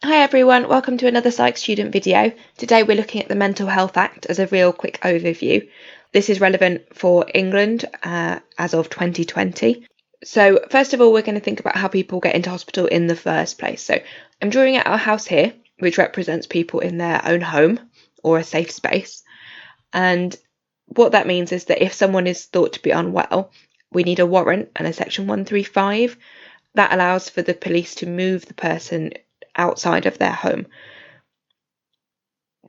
Hi everyone, welcome to another Psych student video. Today we're looking at the Mental Health Act as a real quick overview. This is relevant for England as of 2020. So first of all, we're going to think about how people get into hospital in the first place. So I'm drawing out our house here, which represents people in their own home or a safe space. And what that means is that if someone is thought to be unwell, we need a warrant and a section 135. That allows for the police to move the person outside of their home.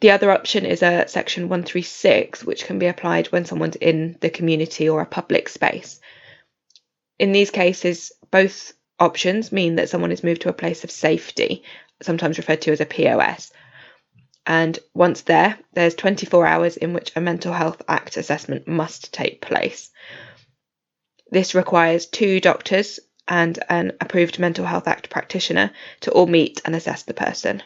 The other option is a section 136, which can be applied when someone's in the community or a public space. In these cases, both options mean that someone is moved to a place of safety, sometimes referred to as a POS. And once there's 24 hours in which a Mental Health Act assessment must take place. This requires 2 doctors and an approved Mental Health Act practitioner to all meet and assess the person.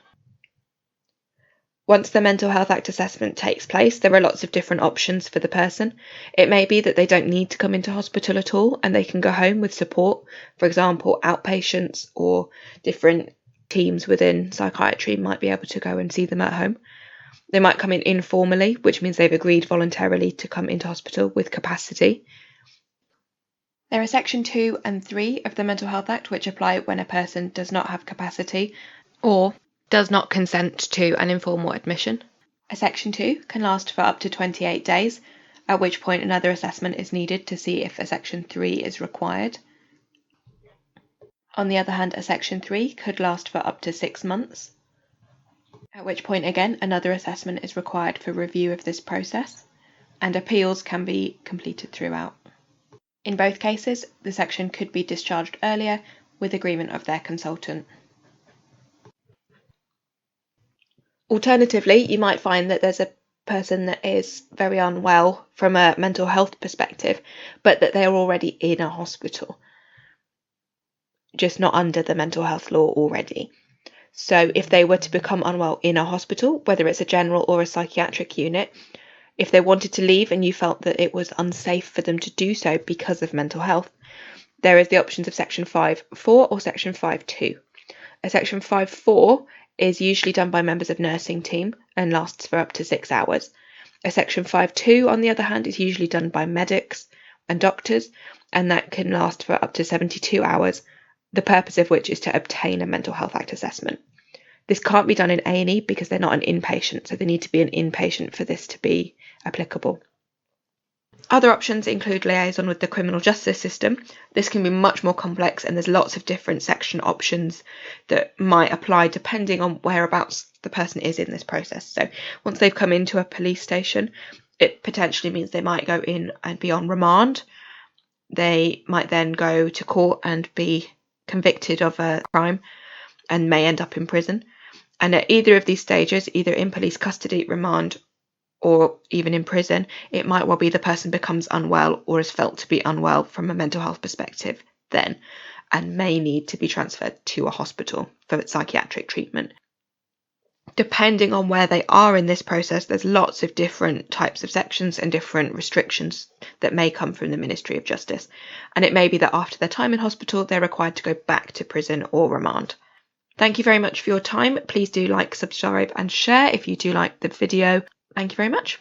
Once the Mental Health Act assessment takes place, there are lots of different options for the person. It may be that they don't need to come into hospital at all and they can go home with support, for example, outpatients or different teams within psychiatry might be able to go and see them at home. They might come in informally, which means they've agreed voluntarily to come into hospital with capacity. There are Section 2 and 3 of the Mental Health Act which apply when a person does not have capacity or does not consent to an informal admission. A Section 2 can last for up to 28 days, at which point another assessment is needed to see if a Section 3 is required. On the other hand, a Section 3 could last for up to 6 months, at which point again another assessment is required for review of this process, and appeals can be completed throughout. In both cases, the section could be discharged earlier with agreement of their consultant. Alternatively, you might find that there's a person that is very unwell from a mental health perspective, but that they're already in a hospital, just not under the mental health law already. So if they were to become unwell in a hospital, whether it's a general or a psychiatric unit, if they wanted to leave and you felt that it was unsafe for them to do so because of mental health, there is the options of Section 5.4 or Section 5.2. A Section 5.4 is usually done by members of nursing team and lasts for up to 6 hours. A Section 5.2, on the other hand, is usually done by medics and doctors, and that can last for up to 72 hours, the purpose of which is to obtain a Mental Health Act assessment. This can't be done in A&E because they're not an inpatient, so they need to be an inpatient for this to be applicable. Other options include liaison with the criminal justice system. This can be much more complex and there's lots of different section options that might apply depending on whereabouts the person is in this process. So once they've come into a police station, it potentially means they might go in and be on remand. They might then go to court and be convicted of a crime and may end up in prison. And at either of these stages, either in police custody, remand, or even in prison, it might well be the person becomes unwell or is felt to be unwell from a mental health perspective then, and may need to be transferred to a hospital for psychiatric treatment. Depending on where they are in this process, there's lots of different types of sections and different restrictions that may come from the Ministry of Justice. And it may be that after their time in hospital, they're required to go back to prison or remand. Thank you very much for your time. Please do like, subscribe and share if you do like the video. Thank you very much.